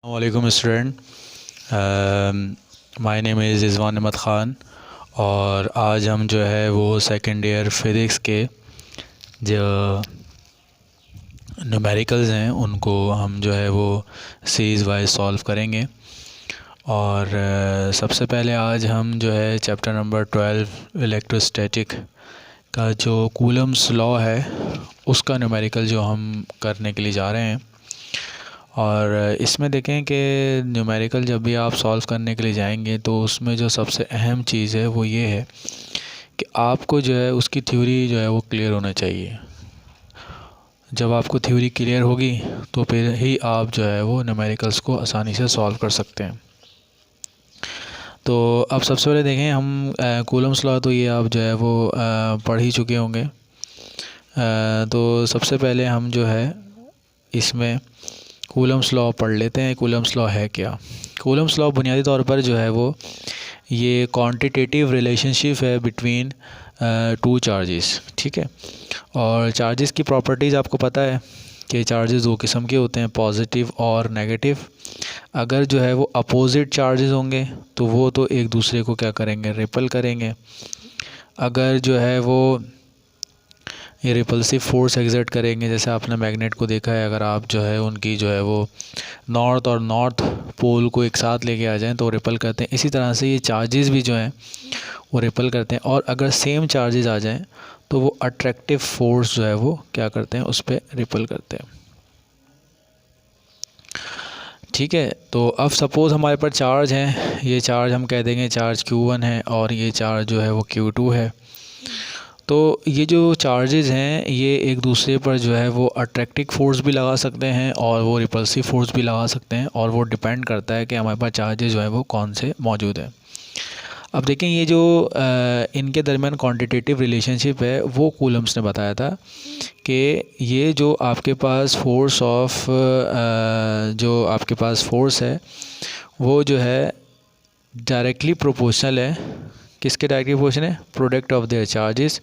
वालेकुम student. My name is Rizwan Ahmed Khan और आज हम जो है वो सेकेंड ईयर फ़िज़िक्स के जो न्यूमेरिकल्स हैं उनको हम जो है वो सीरीज़ वाइज सॉल्व करेंगे। और सबसे पहले आज हम जो है चैप्टर नंबर 12 इलेक्ट्रोस्टैटिक का जो कूलम्स लॉ है उसका न्यूमेरिकल जो हम करने के लिए जा रहे हैं। और इसमें देखें कि न्यूमेरिकल जब भी आप सॉल्व करने के लिए जाएंगे तो उसमें जो सबसे अहम चीज़ है वो ये है कि आपको जो है उसकी थ्योरी जो है वो क्लियर होना चाहिए। जब आपको थ्योरी क्लियर होगी तो फिर ही आप जो है वो न्यूमेरिकल्स को आसानी से सॉल्व कर सकते हैं। तो अब सबसे पहले देखें हम कूलम्स लॉ, तो ये आप जो है वो पढ़ ही चुके होंगे। तो सबसे पहले हम जो है इसमें कूलम्स लॉ पढ़ लेते हैं। कूलम्स लॉ है क्या? कूलम्स लॉ बुनियादी तौर पर जो है वो ये क्वांटिटेटिव रिलेशनशिप है बिटवीन टू चार्जेस, ठीक है। और चार्जेस की प्रॉपर्टीज़ आपको पता है कि चार्जेस दो किस्म के होते हैं, पॉजिटिव और नेगेटिव। अगर जो है वो अपोजिट चार्जेस होंगे तो वो तो एक दूसरे को क्या करेंगे, रिपल करेंगे। अगर जो है वो ये रिपल्सिव फोर्स एग्जर्ट करेंगे, जैसे आपने मैग्नेट को देखा है, अगर आप जो है उनकी जो है वो नॉर्थ और नॉर्थ पोल को एक साथ लेके आ जाएं तो रिपल करते हैं। इसी तरह से ये चार्जेस भी जो हैं वो रिपल करते हैं। और अगर सेम चार्जेस आ जाएं तो वो अट्रैक्टिव फोर्स जो है वो क्या करते हैं, उस पर रिपल करते हैं, ठीक है। तो अब सपोज़ हमारे पास चार्ज हैं, ये चार्ज हम कह देंगे चार्ज Q1 है और ये चार्ज जो है वो Q2 है। तो ये जो चार्जेस हैं ये एक दूसरे पर जो है वो अट्रैक्टिव फोर्स भी लगा सकते हैं और वो रिपल्सिव फोर्स भी लगा सकते हैं, और वो डिपेंड करता है कि हमारे पास चार्जेस जो है वो कौन से मौजूद हैं। अब देखें ये जो इनके दरमियान क्वांटिटेटिव रिलेशनशिप है वो कूलम्स ने बताया था कि ये जो आपके पास फोर्स ऑफ जो आपके पास फोर्स है वो जो है डायरेक्टली प्रोपोर्शनल है। किसके डायरेक्टली प्रोपोर्शनल है? Product of their charges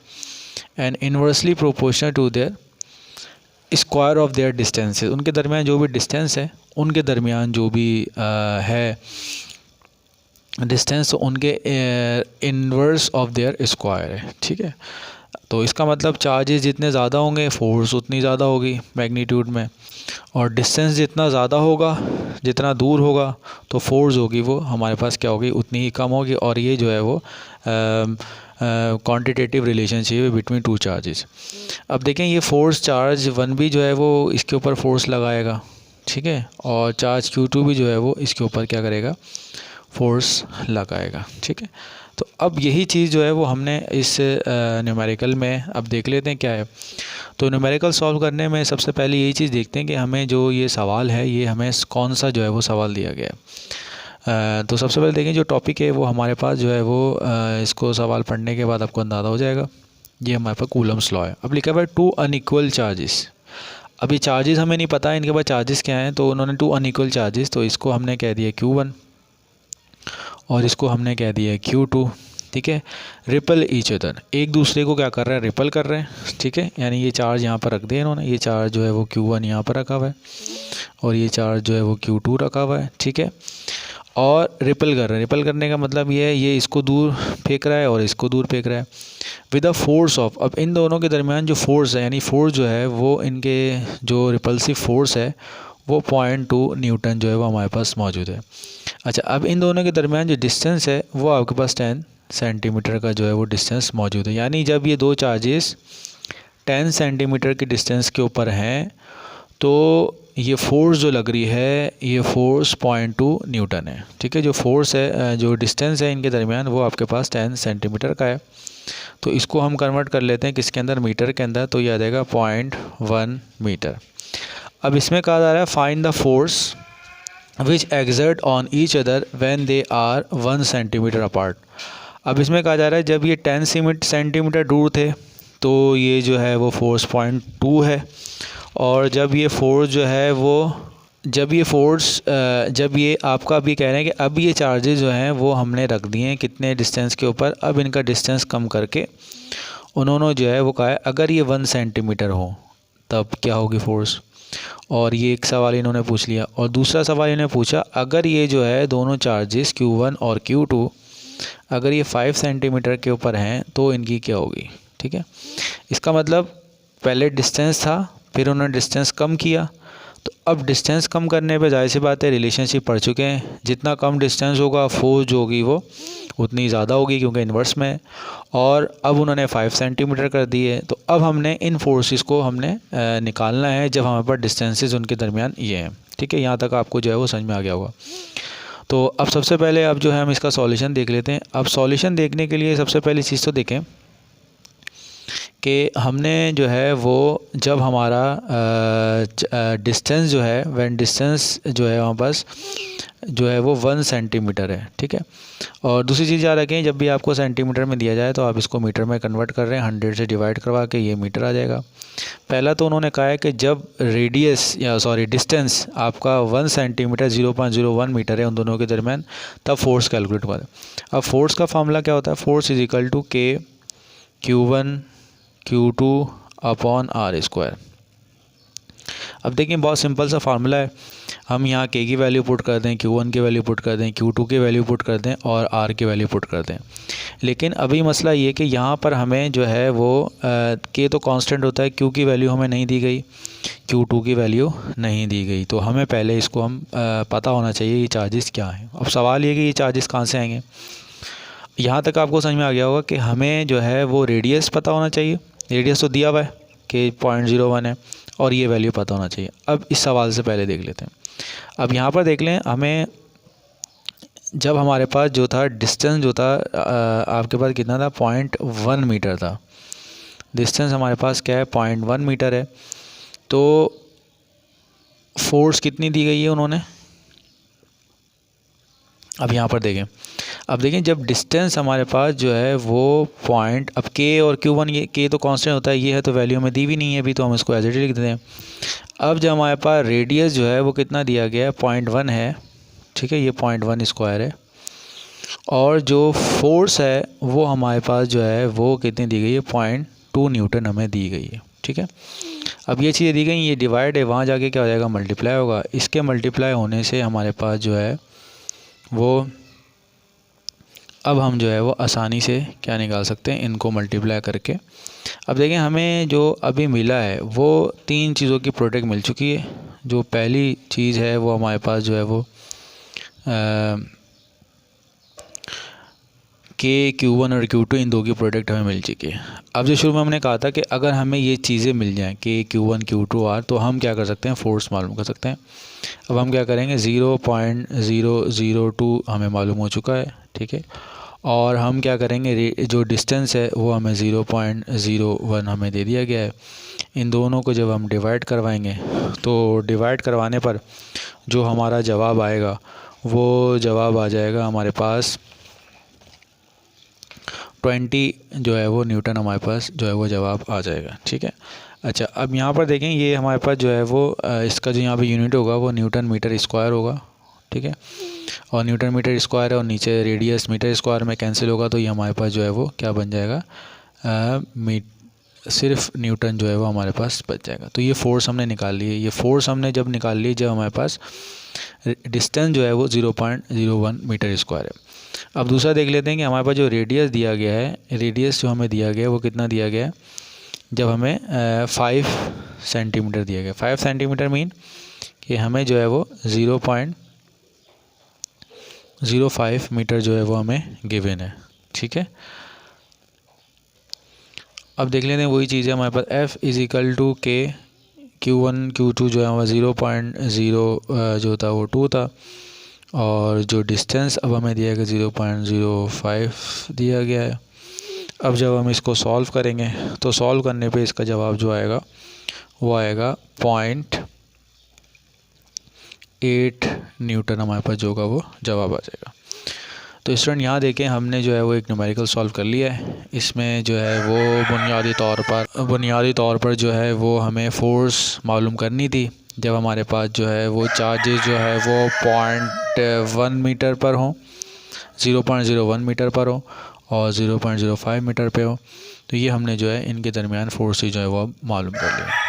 and inversely proportional to their square of their distances. उनके दरमियान जो भी डिस्टेंस है, उनके दरमियान जो भी है डिस्टेंस, उनके इन्वर्स ऑफ देयर स्क्वायर है, ठीक है। तो इसका मतलब चार्जेस जितने ज़्यादा होंगे फोर्स उतनी ज़्यादा होगी मैग्नीट्यूड में, और डिस्टेंस जितना ज़्यादा होगा, जितना दूर होगा, तो फोर्स होगी वो हमारे पास क्या होगी, उतनी ही कम होगी। और ये जो है वो क्वांटिटेटिव रिलेशनशिप है बिटवीन टू चार्जेस। अब देखें ये फोर्स चार्ज 1 भी जो है वो इसके ऊपर फोर्स लगाएगा, ठीक है, और चार्ज Q2 भी जो है वो इसके ऊपर क्या करेगा, फोर्स लगाएगा, ठीक है। तो अब यही चीज़ जो है वो हमने इस न्यूमेरिकल में अब देख लेते हैं क्या है। तो न्यूमेरिकल सॉल्व करने में सबसे पहले यही चीज़ देखते हैं कि हमें जो ये सवाल है ये हमें कौन सा जो है वो सवाल दिया गया है। तो सबसे पहले देखें जो टॉपिक है वो हमारे पास जो है वो इसको सवाल पढ़ने के बाद आपको अंदाज़ा हो जाएगा। ये हमारे पास कूलम्स लॉ है। अब लिखा हुआ है 2 अनइक्वल चार्जेस। अब ये चार्जेस हमें नहीं पता है इनके पास चार्जेस क्या हैं, तो उन्होंने 2 अनइक्वल चार्जेस, तो इसको हमने कह दिया Q1 और इसको हमने कह दिया Q2, ठीक है। रिपल ईच अदर, एक दूसरे को क्या कर रहा है, रिपल कर रहे हैं, ठीक है। यानी ये चार्ज यहाँ पर रख दिया इन्होंने, ये चार्ज जो है वो Q1 यहाँ पर रखा हुआ है और ये चार्ज जो है वो Q2 रखा हुआ है, ठीक है। और रिपल कर रहे हैं। रिपल करने का मतलब ये है ये इसको दूर फेंक रहा है और इसको दूर फेंक रहा है विद अ फोर्स ऑफ। अब इन दोनों के दरमियान जो फोर्स है, यानी फोर्स जो है वो इनके जो रिपल्सिव फोर्स है वो 0.2 न्यूटन जो है वो हमारे पास मौजूद है। अच्छा, अब इन दोनों के दरमियान जो डिस्टेंस है वो आपके पास 10 सेंटीमीटर का जो है वो डिस्टेंस मौजूद है। यानी जब ये दो चार्जेस 10 सेंटीमीटर के डिस्टेंस के ऊपर हैं तो ये फोर्स जो लग रही है ये फोर्स 0.2 न्यूटन है, ठीक है। जो फोर्स है, जो डिस्टेंस है इनके दरमियान वो आपके पास 10 सेंटीमीटर का है। तो इसको हम कन्वर्ट कर लेते हैं किसके अंदर, मीटर के अंदर, तो ये आ जाएगा 0.1 मीटर। अब इसमें कहा जा रहा है find the force which exert on each other when they are 1 centimetre apart. अब इसमें कहा जा रहा है जब ये 10 सेंटीमीटर दूर थे तो ये जो है वो फोर्स 0.2 है, और जब ये फोर्स जो है वो जब ये आपका भी कह रहे हैं कि अब ये चार्जेस जो हैं वो हमने रख दिए हैं कितने डिस्टेंस के ऊपर, अब इनका डिस्टेंस कम करके उन्होंने जो है वो कहा है अगर ये 1 सेंटीमीटर हो तब क्या होगी फोर्स, और ये एक सवाल इन्होंने पूछ लिया। और दूसरा सवाल इन्होंने पूछा, अगर ये जो है दोनों चार्जेस Q1 और Q2 अगर ये 5 सेंटीमीटर के ऊपर हैं तो इनकी क्या होगी। ठीक है, इसका मतलब पहले डिस्टेंस था, फिर उन्होंने डिस्टेंस कम किया, तो अब डिस्टेंस कम करने पे जाहिर सी बात है रिलेशनशिप पढ़ चुके हैं, जितना कम डिस्टेंस होगा फोर्स जो होगी वो उतनी ज़्यादा होगी क्योंकि इन्वर्स में है। और अब उन्होंने 5 सेंटीमीटर कर दिए, तो अब हमने इन फोर्सेस को हमने निकालना है जब हमारे पास डिस्टेंसेस उनके दरमियान ये हैं। ठीक है, यहाँ तक आपको जो है वो समझ में आ गया होगा। तो अब सबसे पहले अब जो है हम इसका सॉल्यूशन देख लेते हैं। अब सॉल्यूशन देखने के लिए सबसे पहली चीज़ तो देखें कि हमने जो है वो जब हमारा डिस्टेंस जो है व्हेन डिस्टेंस जो है हमारे पास जो है वो 1 सेंटीमीटर है। ठीक है, और दूसरी चीज़ याद रखें, जब भी आपको सेंटीमीटर में दिया जाए तो आप इसको मीटर में कन्वर्ट कर रहे हैं, 100 से डिवाइड करवा के ये मीटर आ जाएगा। पहला तो उन्होंने कहा है कि जब रेडियस या सॉरी डिस्टेंस आपका 1 सेंटीमीटर 0.01 मीटर है उन दोनों के दरमियान, तब फोर्स कैलकुलेट हुआ। अब फोर्स का फार्मूला क्या होता है, force is equal to K Q1 Q2 upon R²। अब देखिए बहुत सिंपल सा फार्मूला है, हम यहाँ K की वैल्यू पुट कर दें, Q1 की वैल्यू पुट कर दें, Q2 की वैल्यू पुट कर दें और R की वैल्यू पुट कर दें। लेकिन अभी मसला ये कि यहाँ पर हमें जो है वो K तो कांस्टेंट होता है, Q की वैल्यू हमें नहीं दी गई, Q2 की वैल्यू नहीं दी गई, तो हमें पहले इसको हम पता होना चाहिए ये चार्जेस क्या हैं। अब सवाल ये कि ये चार्जेस कहाँ से आएंगे। यहाँ तक आपको समझ में आ गया होगा कि हमें जो है वो रेडियस पता होना चाहिए, रेडियस तो दिया हुआ है कि 0.01 है, और ये वैल्यू पता होना चाहिए। अब इस सवाल से पहले देख लेते हैं। अब यहाँ पर देख लें, हमें जब हमारे पास जो था डिस्टेंस जो था आपके पास कितना था, 0.1 मीटर था। डिस्टेंस हमारे पास क्या है, 0.1 मीटर है। तो फोर्स कितनी दी गई है उन्होंने, अब यहाँ पर देखें। अब देखें जब डिस्टेंस हमारे पास जो है वो पॉइंट, अब K और Q1, ये K तो कांस्टेंट होता है, ये है तो वैल्यू में दी भी नहीं है अभी, तो हम इसको एज इट लिख देते हैं। अब जब हमारे पास रेडियस जो है वो कितना दिया गया है, 0.1 है। ठीक है, ये 0.1 स्क्वायर है। और जो फोर्स है वो हमारे पास जो है वो कितनी दी गई है, 0.2 न्यूटन हमें दी गई है। ठीक है, अब ये चीज़ें दी गई, ये डिवाइड है, वहाँ जाके क्या हो जाएगा, मल्टीप्लाई होगा। इसके मल्टीप्लाई होने से हमारे पास जो है वो अब हम जो है वो आसानी से क्या निकाल सकते हैं, इनको मल्टीप्लाई करके। अब देखें हमें जो अभी मिला है वो 3 चीज़ों की प्रोडक्ट मिल चुकी है। जो पहली चीज़ है वो हमारे पास जो है वो K Q1 और Q2 इन दो की प्रोडक्ट हमें मिल चुकी है। अब जो शुरू में हमने कहा था कि अगर हमें ये चीज़ें मिल जाएं K Q1 Q2 R, तो हम क्या कर सकते हैं, फोर्स मालूम कर सकते हैं। अब हम क्या करेंगे, 0.002 हमें मालूम हो चुका है। ठीक है, और हम क्या करेंगे, जो डिस्टेंस है वो हमें 0.01 हमें दे दिया गया है। इन दोनों को जब हम डिवाइड करवाएंगे तो डिवाइड करवाने पर जो हमारा जवाब आएगा वो जवाब आ जाएगा हमारे पास 20 जो है वो न्यूटन हमारे पास जो है वो जवाब आ जाएगा। ठीक है, अच्छा अब यहाँ पर देखें, ये हमारे पास जो है वो इसका जो यहाँ पे यूनिट होगा वो न्यूटन मीटर स्क्वायर होगा। ठीक है, और न्यूटन मीटर स्क्वायर है और नीचे रेडियस मीटर स्क्वायर में कैंसिल होगा, तो ये हमारे पास जो है वो क्या बन जाएगा, सिर्फ न्यूटन जो है वो हमारे पास बच जाएगा। तो ये फोर्स हमने निकाल ली है। ये फोर्स हमने जब निकाल ली जब हमारे पास डिस्टेंस जो है वो 0.01 मीटर स्क्वायर है। अब दूसरा देख लेते हैं कि हमारे पास जो रेडियस दिया गया है, रेडियस जो हमें दिया गया है वो कितना दिया गया है, जब हमें 5 सेंटीमीटर दिया गया। 5 सेंटीमीटर मीन कि हमें जो है वो 0.05 मीटर जो है वो हमें गिवन है। ठीक है, अब देख लेते हैं वही चीज़ है हमारे पास, F is equal to K Q1 Q2 जो है हमारा 0.0 जो था वो 2 था, और जो डिस्टेंस अब हमें दिया गया 0.05 दिया गया है। अब जब हम इसको सॉल्व करेंगे तो सॉल्व करने पे इसका जवाब जो आएगा वो आएगा 0.8 न्यूटन हमारे पास जो होगा वो जवाब आ जाएगा। तो स्टूडेंट यहाँ देखें, हमने जो है वो एक न्यूमेरिकल सॉल्व कर लिया है। इसमें जो है वो बुनियादी तौर पर जो है वो हमें फोर्स मालूम करनी थी जब हमारे पास जो है वो चार्जेस जो है वो 0.1 मीटर पर हों, 0.01 मीटर पर हो और 0.05 मीटर पे हो। तो ये हमने जो है इनके दरमियान फोर्स जो है वो मालूम कर लिया।